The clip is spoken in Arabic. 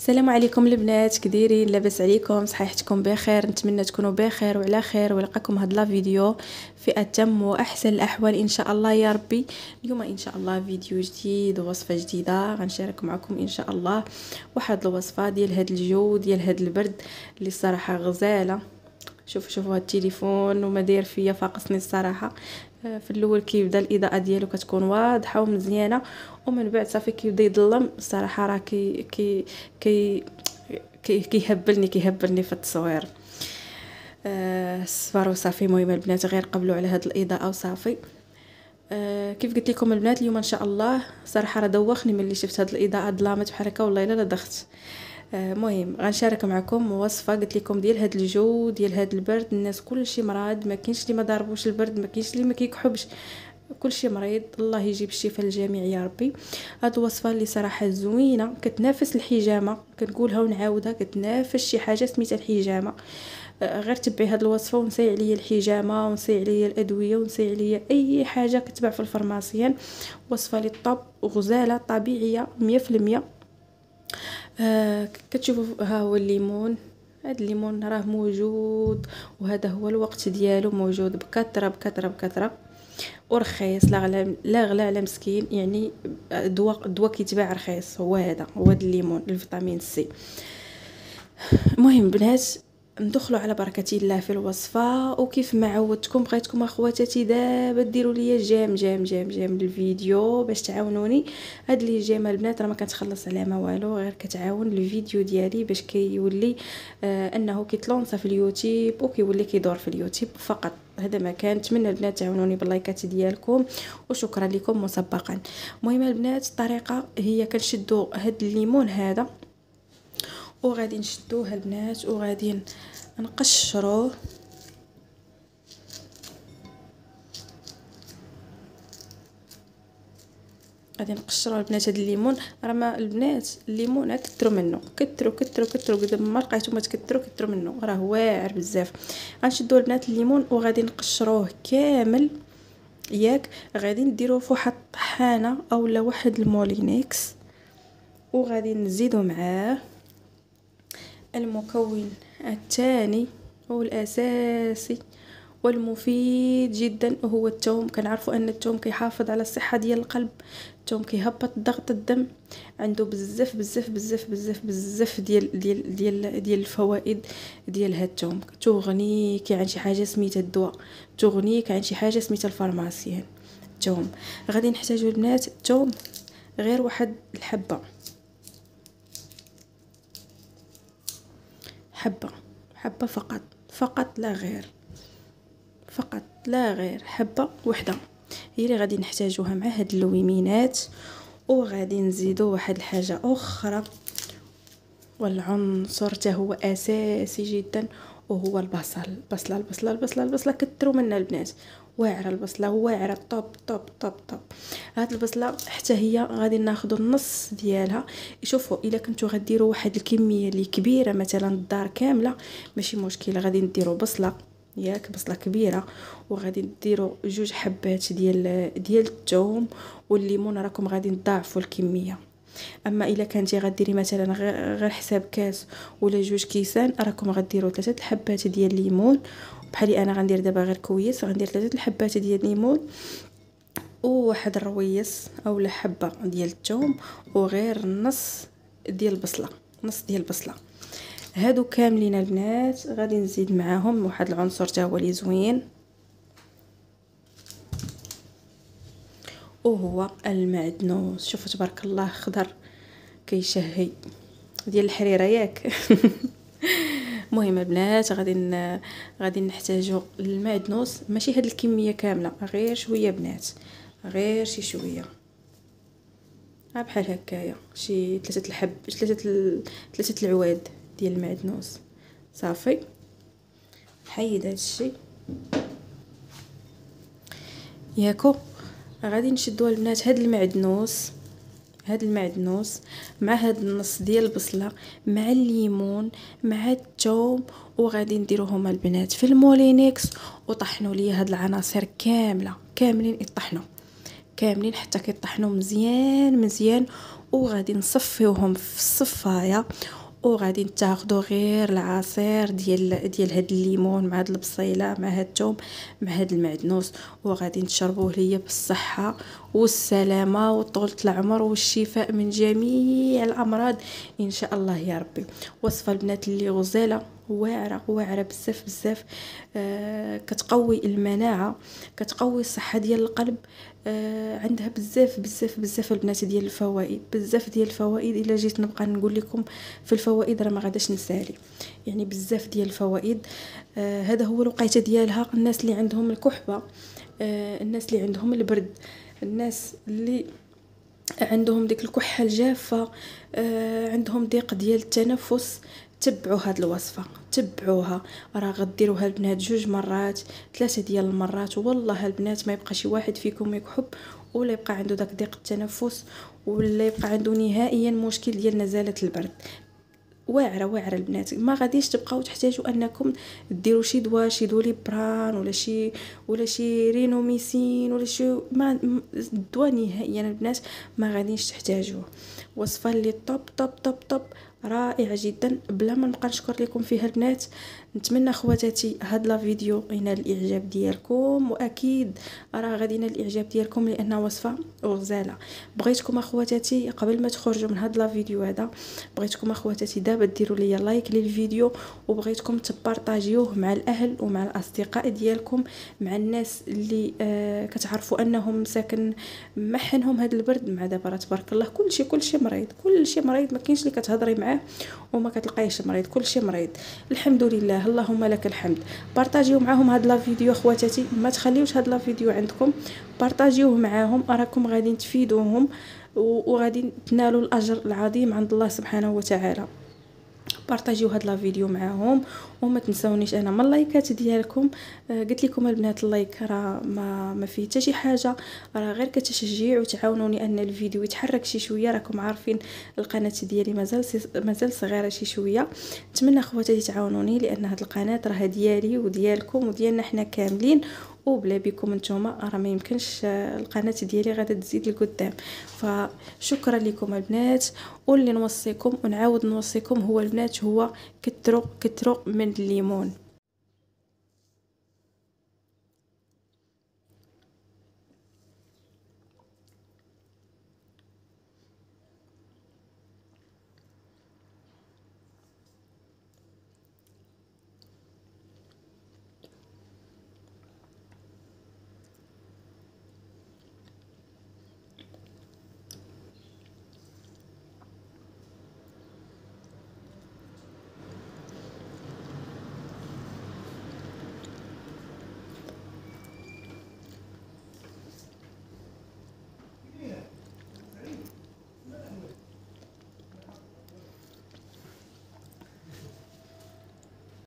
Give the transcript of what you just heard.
السلام عليكم البنات، كديرين؟ لاباس عليكم؟ صحيحتكم بخير؟ نتمنى تكونوا بخير وعلى خير ولقاكم هاد لا فيديو في اتم واحسن الاحوال ان شاء الله يا ربي. اليوم ان شاء الله فيديو جديد ووصفه جديده غنشارك معكم ان شاء الله. واحد الوصفه ديال هاد الجو ديال هاد البرد اللي الصراحه غزاله. شوفوا هاد التليفون وما داير فيا فاقصني الصراحه. في الاول كيبدا الاضاءه ديالو كتكون واضحه ومزيانه، ومن بعد صافي كيبدا يظلم. الصراحه راه كي كيهبلني في التصوير. الصفر وصافي. المهم البنات غير قبلوا على هاد الاضاءه وصافي. كيف قلت لكم البنات اليوم ان شاء الله صراحه راه دوخني ملي شفت هاد الاضاءه ظلامت بحال هكا، والله الا لا دخت. مهم غنشارك معكم وصفه قلت لكم ديال هاد الجو ديال هاد البرد. الناس كلشي مراد، ما كاينش اللي ما ضاربوش البرد، ما كاينش اللي ما كيكحبش، كلشي مريض. الله يجيب الشفاء للجميع يا ربي. هاد الوصفه اللي صراحه زوينه كتنافس الحجامه، كنقولها ونعاودها، كتنافس شي حاجه سميتها الحجامه. غير تبعي هاد الوصفه ونسي عليا الحجامه ونسي عليا الادويه ونسي عليا اي حاجه كتباع في الفرماسيان. وصفه لي طاب غزاله طبيعيه 100%. كتشوفوا ها هو الليمون. هاد الليمون راه موجود، وهذا هو الوقت ديالو، موجود بكثره بكثره بكثره ورخيص. لا غلا على مسكين يعني. دواء كيتباع رخيص هو هذا، هو هاد الليمون الفيتامين سي. المهم بنات ندخلوا على بركه الله في الوصفه، وكيف ما عودتكم بغيتكم اخواتاتي دابا ديروا لي جيم جيم جيم جيم للفيديو باش تعاونوني. هاد لي جيم البنات راه ما كتخلص على ما والو، غير كتعاون الفيديو ديالي باش كيولي انه كيتلونسا في اليوتيوب وكيولي كيدور في اليوتيوب فقط. هذا ما كان. نتمنى البنات تعاونوني باللايكات ديالكم وشكرا لكم مسبقا. المهم البنات الطريقه هي كنشدوا هاد الليمون هذا وغادي نشدوه البنات وغادي نقشروه. غادي نقشروا البنات هاد الليمون. راه ما البنات الليمون كثروا منه، كثروا كثروا كثروا قد ما لقيتو ما كثروا منه، راه واعر بزاف. غنشدوا البنات الليمون وغادي نقشروه كامل ياك. غادي نديروه في واحد الطحانه اولا واحد المولينكس، وغادي نزيدوا معاه المكون الثاني والاساسي والمفيد جدا، وهو الثوم. كنعرفوا ان الثوم كيحافظ على الصحه ديال القلب، الثوم كيهبط ضغط الدم، عنده بزاف بزاف بزاف بزاف بزاف ديال الفوائد ديال هاد الثوم. تغنيك عن شي حاجه سميتها الدواء، تغنيك عن شي حاجه سميتها الفارماسيان. الثوم غادي نحتاجو البنات الثوم غير واحد الحبه، حبه فقط لا غير، فقط لا غير حبه وحده هي اللي غادي نحتاجوها مع هاد اللويمينات. وغادي نزيدو واحد الحاجه اخرى والعنصر حتى هو اساسي جدا، وهو البصله كثروا منها البنات. واعره البصله، واعره طوب طوب طوب طوب. هاد البصله حتى هي غادي ناخذ النص ديالها. شوفوا الا كنتو غديروا واحد الكميه اللي كبيره مثلا الدار كامله ماشي مشكل، غادي نديروا بصله ياك، بصله كبيره، وغادي نديروا 2 حبات ديال الثوم والليمون. راكم غادي تضاعفوا الكميه. اما الا كنتي غديري مثلا غير حساب كاس ولا 2 كيسان، راكم غديروا 3 الحبات ديال الليمون. بحالي انا غندير دابا غير كويس، غندير 3 الحبات ديال الليمون وواحد الرويس اولا حبه ديال الثوم وغير نص ديال البصله، نص ديال البصله. هادو كاملين البنات غادي نزيد معاهم واحد العنصر حتى هو اللي زوين، وهو المعدنوس. شوفوا تبارك الله خضر كيشهي ديال الحريره ياك. المهم البنات غادي نحتاجوا المعدنوس، ماشي هاد الكميه كامله، غير شويه بنات، غير شي شويه بحال هكايا، شي 3 العواد ديال المعدنوس. صافي حيد هاد الشيء ياكو. غادي نشدوا البنات هاد المعدنوس مع هاد النص ديال البصله مع الليمون مع الثوم، وغادي نديروهم البنات في المولينكس وطحنوا لي هاد العناصر كاملين يطحنوا كاملين حتى كيطحنوا مزيان مزيان. وغادي نصفيوهم في الصفايه، وغادي تاخدوا غير العصير ديال هاد الليمون مع هاد البصيله مع هاد الثوم مع هاد المعدنوس، وغادي تشربوه ليا بالصحه والسلامه وطولة العمر والشفاء من جميع الامراض ان شاء الله يا ربي. وصفه البنات اللي غزاله، واعره بزاف بزاف. كتقوي المناعه، كتقوي الصحه ديال القلب. عندها بزاف بزاف بزاف البنات ديال الفوائد، بزاف ديال الفوائد. الا جيت نبقى نقول لكم في الفوائد راه ما غاداش نسالي، يعني بزاف ديال الفوائد. هذا هو الوقيته ديالها. الناس اللي عندهم الكحبه، الناس اللي عندهم البرد، الناس اللي عندهم ديك الكحه الجافه، عندهم ضيق ديال التنفس، تبعوا هاد الوصفه، تبعوها. راه غديروها البنات 2 مرات 3 ديال المرات، والله البنات ما يبقى شي واحد فيكم يكحب ولا يبقى عنده داك ضيق التنفس ولا يبقى عنده نهائيا مشكل ديال نزاله البرد. واعره البنات. ما غاديش تبقاو تحتاجوا انكم ديروا شي دواء، شي دوليبران ولا شي رينوميسين ولا شي الدواء نهائيا البنات ما غاديش تحتاجوه. وصفه اللي توب توب توب توب، رائعه جدا. بلا ما نبقى نشكر لكم فيها البنات. نتمنى خواتاتي هاد لا فيديو ينال الاعجاب ديالكم، واكيد راه غادي ينال الاعجاب ديالكم لانها وصفه غزاله. بغيتكم اخواتاتي قبل ما تخرجوا من هاد لا فيديو هذا، بغيتكم اخواتاتي دابا ديروا لي لايك للفيديو، وبغيتكم تبارطاجيوه مع الاهل ومع الاصدقاء ديالكم، مع الناس اللي كتعرفوا انهم ساكن محنهم هاد البرد. مع دابا راه تبارك الله كلشي مريض، ما كاينش اللي كتهضري معاه وما كتلقايش مريض، كلشي مريض الحمد لله، اللهم لك الحمد. بارطاجيو معاهم هاد لا فيديو اخواتاتي، ما تخليوش هاد لا فيديو عندكم، بارطاجيوه معاهم، راكم غادي تفيدوهم وغادي تنالوا الاجر العظيم عند الله سبحانه وتعالى. بارطاجيو هاد لا فيديو معاهم وما تنساونيش انا من اللايكات ديالكم. قلت لكم البنات اللايك راه ما فيه حتى شي حاجه، راه غير كتشجيع وتعاونوني ان الفيديو يتحرك شي شويه. راكم عارفين القناه ديالي مازال صغيره شي شويه. نتمنى خواتاتي تعاونوني لان هاد القناه راه ديالي وديالكم وديالنا حنا كاملين، وبلا بكم نتوما راه ما يمكنش القناه ديالي غادا تزيد لقدام. فشكرا لكم البنات. واللي نوصيكم ونعاود نوصيكم هو البنات هو كتروا من الليمون.